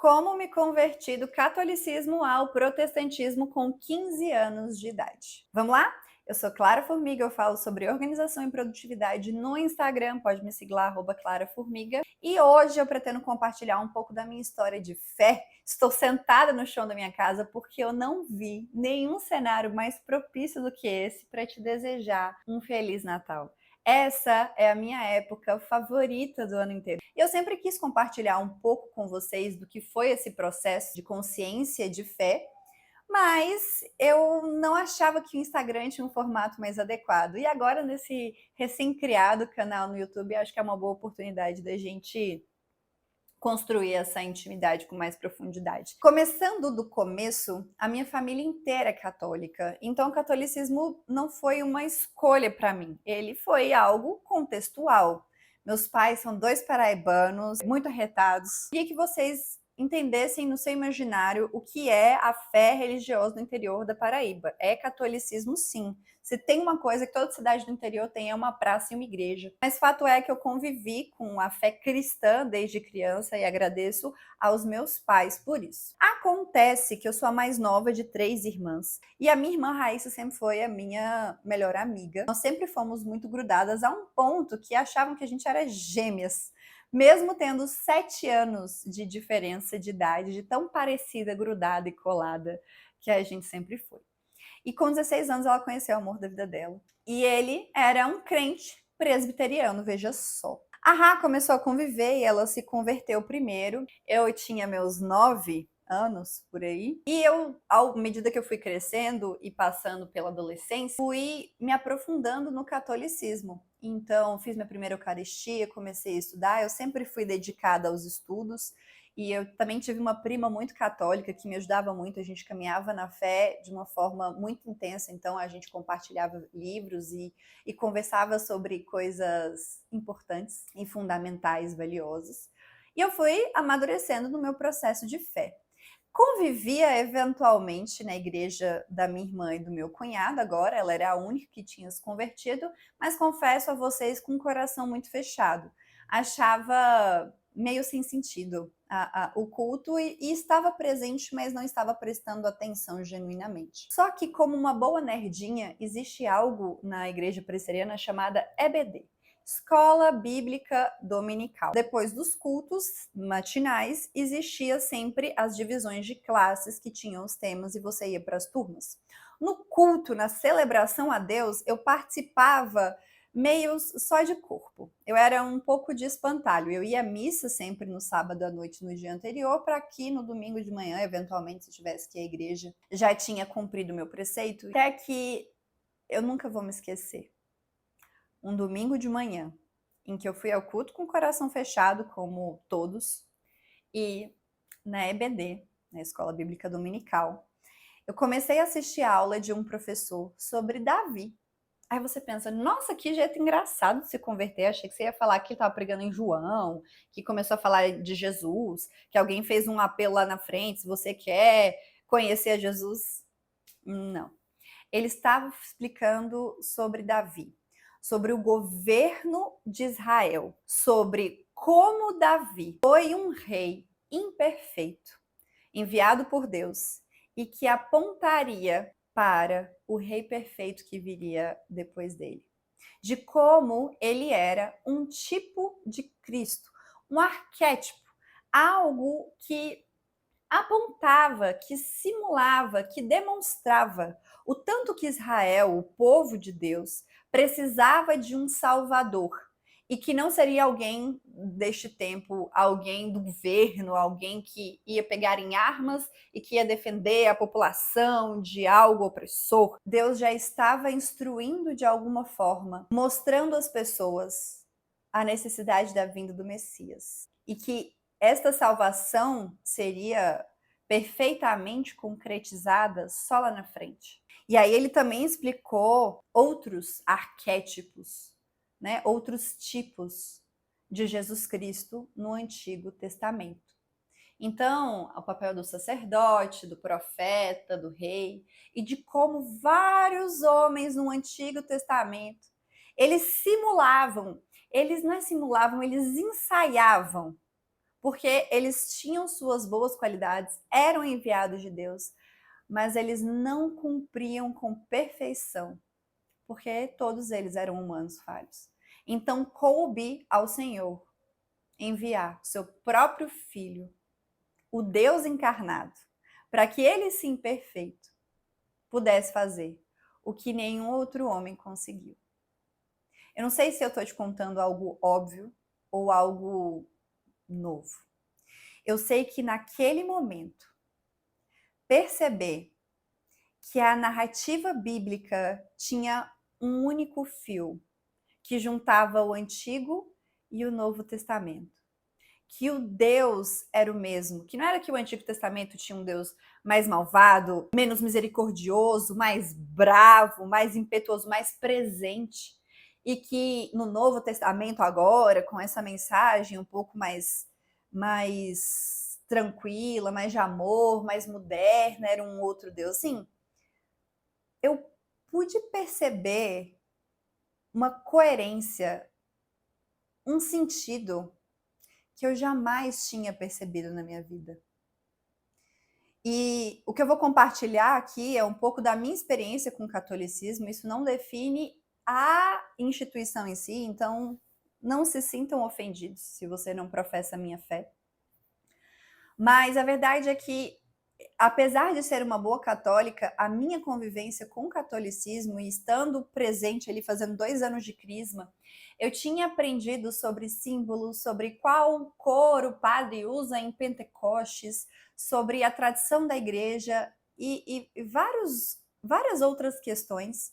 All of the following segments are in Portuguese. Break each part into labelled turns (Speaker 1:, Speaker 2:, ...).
Speaker 1: Como me converti do catolicismo ao protestantismo com 15 anos de idade. Vamos lá? Eu sou Clara Formiga, eu falo sobre organização e produtividade no Instagram, pode me seguir lá, @claraformiga. E hoje eu pretendo compartilhar um pouco da minha história de fé. Estou sentada no chão da minha casa porque eu não vi nenhum cenário mais propício do que esse para te desejar um Feliz Natal. Essa é a minha época favorita do ano inteiro. Eu sempre quis compartilhar um pouco com vocês do que foi esse processo de consciência de fé, mas eu não achava que o Instagram tinha um formato mais adequado. E agora, nesse recém-criado canal no YouTube, acho que é uma boa oportunidade da gente construir essa intimidade com mais profundidade. Começando do começo, a minha família inteira é católica, então o catolicismo não foi uma escolha para mim, ele foi algo contextual. Meus pais são dois paraibanos, muito arretados. Queria que vocês entendessem no seu imaginário o que é a fé religiosa no interior da Paraíba. É catolicismo, sim. Se tem uma coisa que toda cidade do interior tem, é uma praça e uma igreja. Mas fato é que eu convivi com a fé cristã desde criança e agradeço aos meus pais por isso. Acontece que eu sou a mais nova de 3 irmãs e a minha irmã Raíssa sempre foi a minha melhor amiga. Nós sempre fomos muito grudadas a um ponto que achavam que a gente era gêmeas. Mesmo tendo 7 anos de diferença de idade, de tão parecida, grudada e colada que a gente sempre foi. E com 16 anos ela conheceu o amor da vida dela. E ele era um crente presbiteriano, veja só. A Rá começou a conviver e ela se converteu primeiro. Eu tinha meus 9 anos por aí. E eu, à medida que eu fui crescendo e passando pela adolescência, fui me aprofundando no catolicismo. Então, fiz minha primeira Eucaristia, comecei a estudar. Eu sempre fui dedicada aos estudos. E eu também tive uma prima muito católica que me ajudava muito, a gente caminhava na fé de uma forma muito intensa, então a gente compartilhava livros e conversava sobre coisas importantes e fundamentais, valiosas. E eu fui amadurecendo no meu processo de fé. Convivia eventualmente na igreja da minha irmã e do meu cunhado, agora ela era a única que tinha se convertido, mas confesso a vocês com o coração muito fechado. Achava meio sem sentido o culto e estava presente, mas não estava prestando atenção genuinamente. Só que, como uma boa nerdinha, existe algo na igreja presbiteriana chamada EBD. Escola Bíblica Dominical. Depois dos cultos matinais, existia sempre as divisões de classes que tinham os temas e você ia para as turmas. No culto, na celebração a Deus, eu participava meio só de corpo. Eu era um pouco de espantalho. Eu ia à missa sempre no sábado à noite, no dia anterior, para que no domingo de manhã, eventualmente, se tivesse que ir à igreja, já tinha cumprido o meu preceito. Até que eu nunca vou me esquecer. Um domingo de manhã, em que eu fui ao culto com o coração fechado, como todos, e na EBD, na Escola Bíblica Dominical, eu comecei a assistir a aula de um professor sobre Davi. Aí você pensa, nossa, que jeito engraçado de se converter. Achei que você ia falar que ele estava pregando em João, que começou a falar de Jesus, que alguém fez um apelo lá na frente, se você quer conhecer a Jesus. Não. Ele estava explicando sobre Davi, sobre o governo de Israel, sobre como Davi foi um rei imperfeito, enviado por Deus, e que apontaria para o rei perfeito que viria depois dele. De como ele era um tipo de Cristo, um arquétipo, algo que apontava, que simulava, que demonstrava o tanto que Israel, o povo de Deus, precisava de um salvador e que não seria alguém deste tempo, alguém do governo, alguém que ia pegar em armas e que ia defender a população de algo opressor. Deus já estava instruindo de alguma forma, mostrando às pessoas a necessidade da vinda do Messias e que esta salvação seria perfeitamente concretizada só lá na frente. E aí ele também explicou outros arquétipos, né, outros tipos de Jesus Cristo no Antigo Testamento. Então, o papel do sacerdote, do profeta, do rei, e de como vários homens no Antigo Testamento, eles simulavam, eles não simulavam, eles ensaiavam porque eles tinham suas boas qualidades, eram enviados de Deus, mas eles não cumpriam com perfeição, porque todos eles eram humanos falhos. Então coube ao Senhor enviar seu próprio Filho, o Deus encarnado, para que ele, sim, perfeito, pudesse fazer o que nenhum outro homem conseguiu. Eu não sei se eu estou te contando algo óbvio ou algo novo. Eu sei que naquele momento, perceber que a narrativa bíblica tinha um único fio que juntava o Antigo e o Novo Testamento. Que o Deus era o mesmo, que não era que o Antigo Testamento tinha um Deus mais malvado, menos misericordioso, mais bravo, mais impetuoso, mais presente, e que no Novo Testamento agora, com essa mensagem um pouco mais tranquila, mais de amor, mais moderna, era um outro Deus. Sim, eu pude perceber uma coerência, um sentido que eu jamais tinha percebido na minha vida. E o que eu vou compartilhar aqui é um pouco da minha experiência com o catolicismo. Isso não define a instituição em si, então não se sintam ofendidos se você não professa a minha fé. Mas a verdade é que, apesar de ser uma boa católica, a minha convivência com o catolicismo e estando presente ali, fazendo 2 anos de crisma, eu tinha aprendido sobre símbolos, sobre qual cor o padre usa em Pentecostes, sobre a tradição da igreja e várias outras questões,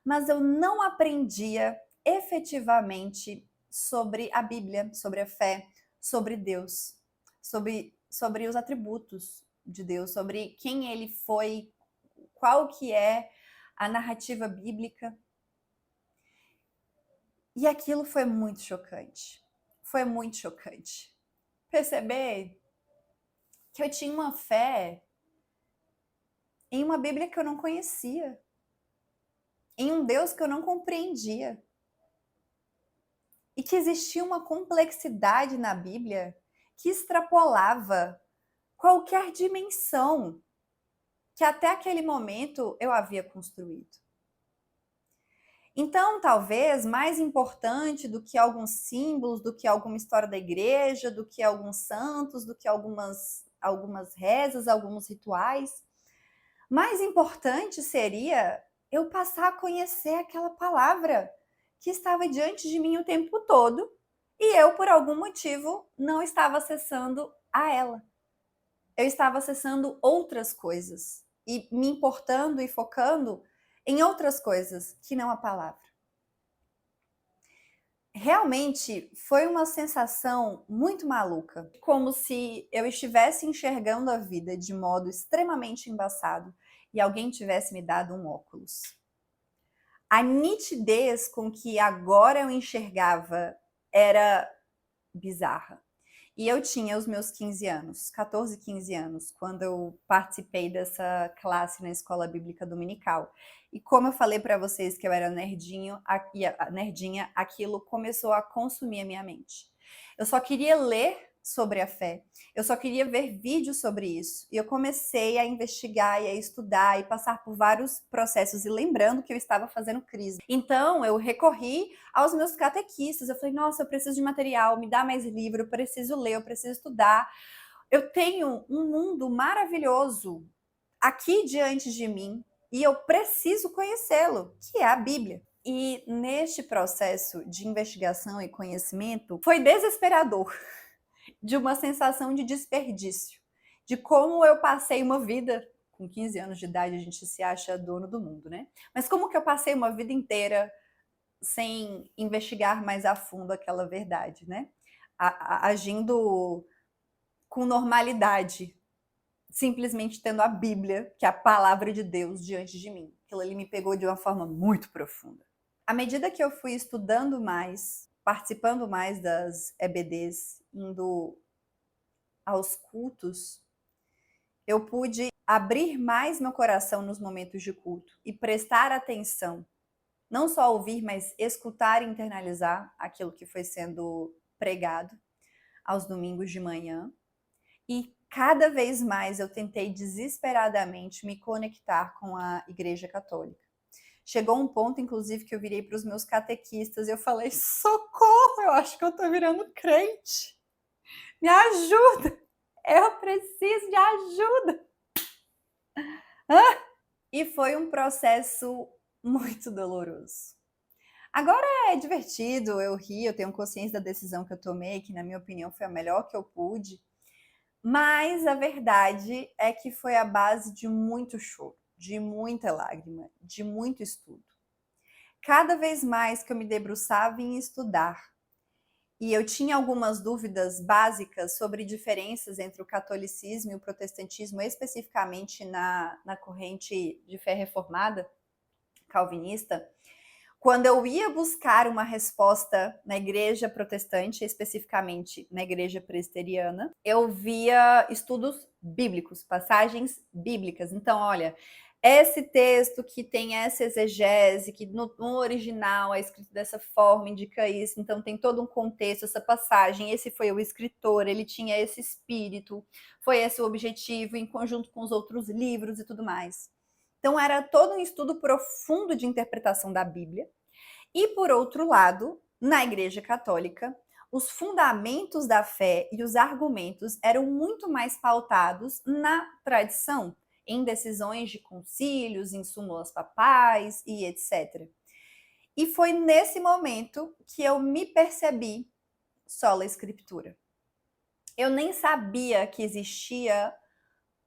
Speaker 1: mas eu não aprendia efetivamente sobre a Bíblia, sobre a fé, sobre Deus, sobre os atributos de Deus, sobre quem ele foi, qual que é a narrativa bíblica. E aquilo foi muito chocante. Foi muito chocante. Perceber que eu tinha uma fé em uma Bíblia que eu não conhecia, em um Deus que eu não compreendia. E que existia uma complexidade na Bíblia que extrapolava qualquer dimensão que até aquele momento eu havia construído. Então, talvez mais importante do que alguns símbolos, do que alguma história da igreja, do que alguns santos, do que algumas rezas, alguns rituais, mais importante seria eu passar a conhecer aquela palavra que estava diante de mim o tempo todo e eu, por algum motivo, não estava acessando a ela. Eu estava acessando outras coisas e me importando e focando em outras coisas que não a palavra. Realmente foi uma sensação muito maluca, como se eu estivesse enxergando a vida de modo extremamente embaçado e alguém tivesse me dado um óculos. A nitidez com que agora eu enxergava era bizarra. E eu tinha os meus 15 anos, 14, 15 anos, quando eu participei dessa classe na escola bíblica dominical. E como eu falei para vocês que eu era nerdinha, aquilo começou a consumir a minha mente. Eu só queria ler sobre a fé, eu só queria ver vídeos sobre isso. E eu comecei a investigar e a estudar e passar por vários processos, e lembrando que eu estava fazendo crise. Então, eu recorri aos meus catequistas. Eu falei, nossa, eu preciso de material, me dá mais livro, eu preciso ler, eu preciso estudar. Eu tenho um mundo maravilhoso aqui diante de mim e eu preciso conhecê-lo, que é a Bíblia. E neste processo de investigação e conhecimento, foi desesperador, de uma sensação de desperdício, de como eu passei uma vida, com 15 anos de idade a gente se acha dono do mundo, né? Mas como que eu passei uma vida inteira sem investigar mais a fundo aquela verdade, né? Agindo com normalidade, simplesmente tendo a Bíblia, que é a palavra de Deus, diante de mim. Aquilo ali me pegou de uma forma muito profunda. À medida que eu fui estudando mais, participando mais das EBDs, indo aos cultos, eu pude abrir mais meu coração nos momentos de culto e prestar atenção. Não só ouvir, mas escutar e internalizar aquilo que foi sendo pregado. aos domingos de manhã. E cada vez mais eu tentei desesperadamente me conectar com a Igreja Católica. Chegou um ponto, inclusive, que eu virei para os meus catequistas e eu falei: socorro, eu acho que eu tô virando crente. Me ajuda! Eu preciso de ajuda! E foi um processo muito doloroso. Agora é divertido, eu rio, eu tenho consciência da decisão que eu tomei, que na minha opinião foi a melhor que eu pude. Mas a verdade é que foi a base de muito choro, de muita lágrima, de muito estudo. Cada vez mais que eu me debruçava em estudar, e eu tinha algumas dúvidas básicas sobre diferenças entre o catolicismo e o protestantismo, especificamente na corrente de fé reformada, calvinista, quando eu ia buscar uma resposta na igreja protestante, especificamente na igreja presbiteriana, eu via estudos bíblicos, passagens bíblicas. Então, olha, esse texto que tem essa exegese, que no original é escrito dessa forma, indica isso, então tem todo um contexto, essa passagem, esse foi o escritor, ele tinha esse espírito, foi esse o objetivo, em conjunto com os outros livros e tudo mais. Então, era todo um estudo profundo de interpretação da Bíblia. E, por outro lado, na Igreja Católica, os fundamentos da fé e os argumentos eram muito mais pautados na tradição, em decisões de concílios, em súmulas papais e etc. E foi nesse momento que eu me percebi sola escritura. Eu nem sabia que existia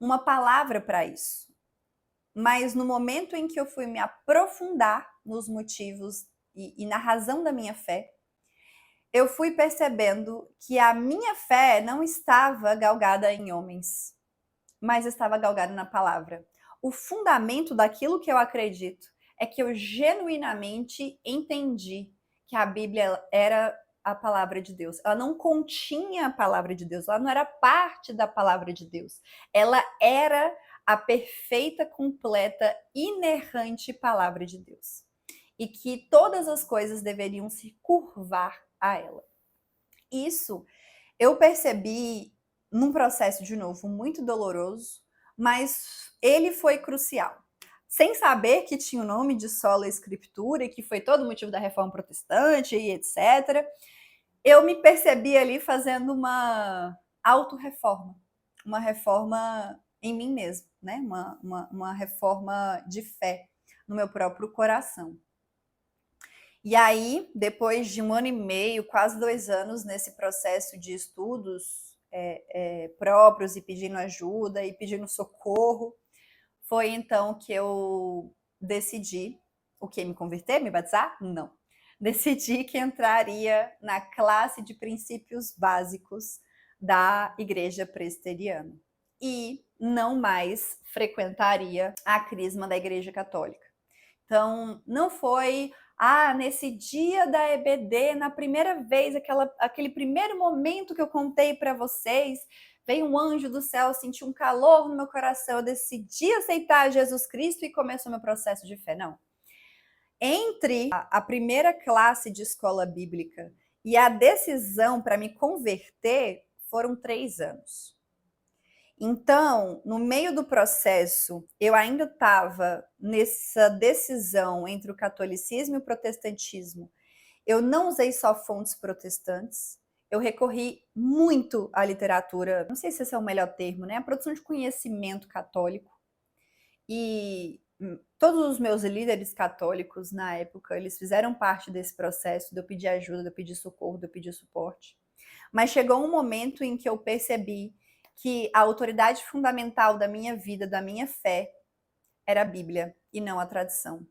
Speaker 1: uma palavra para isso. Mas no momento em que eu fui me aprofundar nos motivos e na razão da minha fé, eu fui percebendo que a minha fé não estava galgada em homens, mas estava galgada na palavra. O fundamento daquilo que eu acredito é que eu genuinamente entendi que a Bíblia era a palavra de Deus. Ela não continha a palavra de Deus, ela não era parte da palavra de Deus. Ela era a perfeita, completa, inerrante palavra de Deus. E que todas as coisas deveriam se curvar a ela. Isso eu percebi num processo, de novo, muito doloroso, mas ele foi crucial. Sem saber que tinha o nome de sola escritura e que foi todo o motivo da reforma protestante e etc., eu me percebi ali fazendo uma autorreforma, uma reforma em mim mesmo, né? Uma reforma de fé no meu próprio coração. E aí, depois de 1 ano e meio, quase 2 anos nesse processo de estudos próprios e pedindo ajuda e pedindo socorro, foi então que eu decidi o que? Me converter, me batizar? Não. Decidi que entraria na classe de princípios básicos da Igreja Presbiteriana e não mais frequentaria a crisma da Igreja Católica. Então, não foi, nesse dia da EBD, na primeira vez, aquele primeiro momento que eu contei para vocês, veio um anjo do céu, senti um calor no meu coração, eu decidi aceitar Jesus Cristo e começou meu processo de fé. Não. Entre a primeira classe de escola bíblica e a decisão para me converter, foram 3 anos. Então, no meio do processo, eu ainda estava nessa decisão entre o catolicismo e o protestantismo. Eu não usei só fontes protestantes, eu recorri muito à literatura, não sei se esse é o melhor termo, né? A produção de conhecimento católico. E todos os meus líderes católicos na época, eles fizeram parte desse processo de eu pedir ajuda, de eu pedir socorro, de eu pedir suporte. Mas chegou um momento em que eu percebi que a autoridade fundamental da minha vida, da minha fé, era a Bíblia e não a tradição.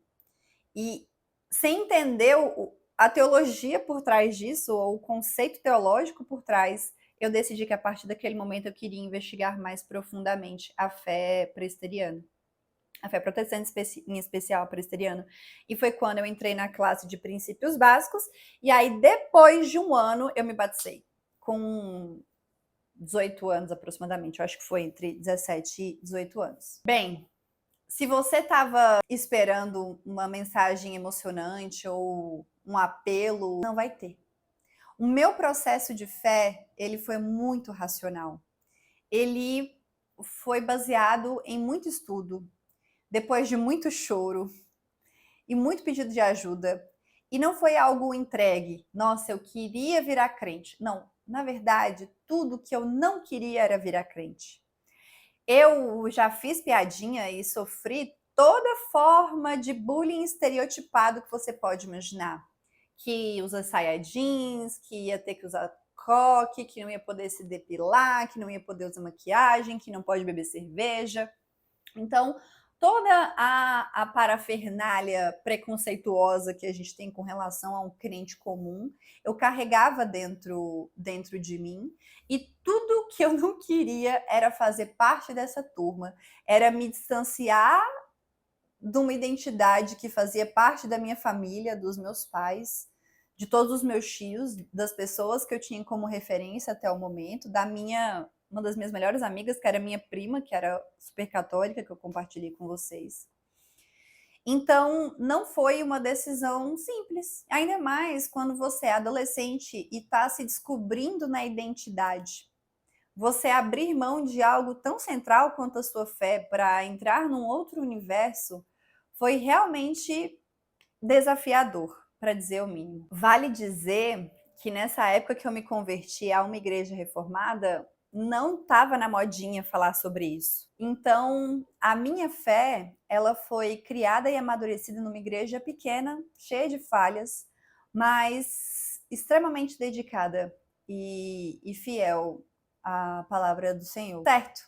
Speaker 1: E sem entender a teologia por trás disso, ou o conceito teológico por trás, eu decidi que a partir daquele momento eu queria investigar mais profundamente a fé presbiteriana. A fé protestante, em especial a presbiteriana. E foi quando eu entrei na classe de princípios básicos, e aí depois de 1 ano eu me batizei, com 18 anos aproximadamente, eu acho que foi entre 17 e 18 anos. Bem, se você estava esperando uma mensagem emocionante ou um apelo, não vai ter. O meu processo de fé, ele foi muito racional. Ele foi baseado em muito estudo, depois de muito choro e muito pedido de ajuda. E não foi algo entregue. Nossa, eu queria virar crente. Não, na verdade, tudo que eu não queria era virar crente. Eu já fiz piadinha e sofri toda forma de bullying estereotipado que você pode imaginar. Que usa saia jeans, que ia ter que usar coque, que não ia poder se depilar, que não ia poder usar maquiagem, que não pode beber cerveja. Então, toda a parafernália preconceituosa que a gente tem com relação a um crente comum, eu carregava dentro de mim, e tudo que eu não queria era fazer parte dessa turma, era me distanciar de uma identidade que fazia parte da minha família, dos meus pais, de todos os meus tios, das pessoas que eu tinha como referência até o momento, da minha uma das minhas melhores amigas, que era minha prima, que era super católica, que eu compartilhei com vocês. Então, não foi uma decisão simples. Ainda mais quando você é adolescente e está se descobrindo na identidade. Você abrir mão de algo tão central quanto a sua fé para entrar num outro universo foi realmente desafiador, para dizer o mínimo. Vale dizer que nessa época que eu me converti a uma igreja reformada, não estava na modinha falar sobre isso. Então, a minha fé, ela foi criada e amadurecida numa igreja pequena, cheia de falhas, mas extremamente dedicada e fiel à palavra do Senhor. Certo.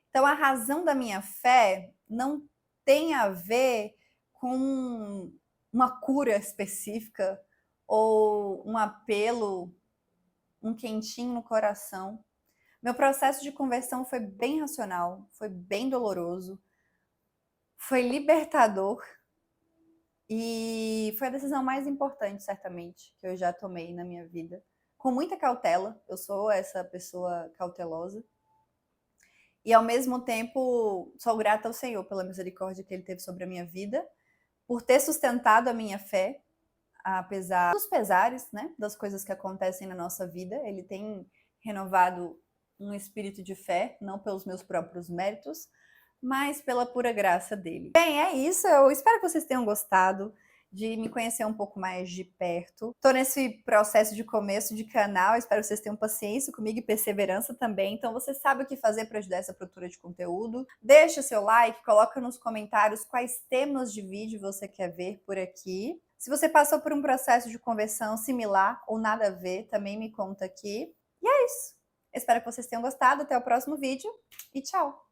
Speaker 1: Então, a razão da minha fé não tem a ver com uma cura específica ou um apelo, um quentinho no coração. Meu processo de conversão foi bem racional, foi bem doloroso, foi libertador e foi a decisão mais importante, certamente, que eu já tomei na minha vida. Com muita cautela, eu sou essa pessoa cautelosa. E ao mesmo tempo, sou grata ao Senhor pela misericórdia que Ele teve sobre a minha vida, por ter sustentado a minha fé, apesar dos pesares, né, das coisas que acontecem na nossa vida. Ele tem renovado um espírito de fé, não pelos meus próprios méritos, mas pela pura graça dele. Bem, é isso. Eu espero que vocês tenham gostado de me conhecer um pouco mais de perto. Estou nesse processo de começo de canal, espero que vocês tenham paciência comigo e perseverança também. Então você sabe o que fazer para ajudar essa produtora de conteúdo. Deixa seu like, coloca nos comentários quais temas de vídeo você quer ver por aqui. Se você passou por um processo de conversão similar ou nada a ver, também me conta aqui. E é isso. Espero que vocês tenham gostado. Até o próximo vídeo e tchau!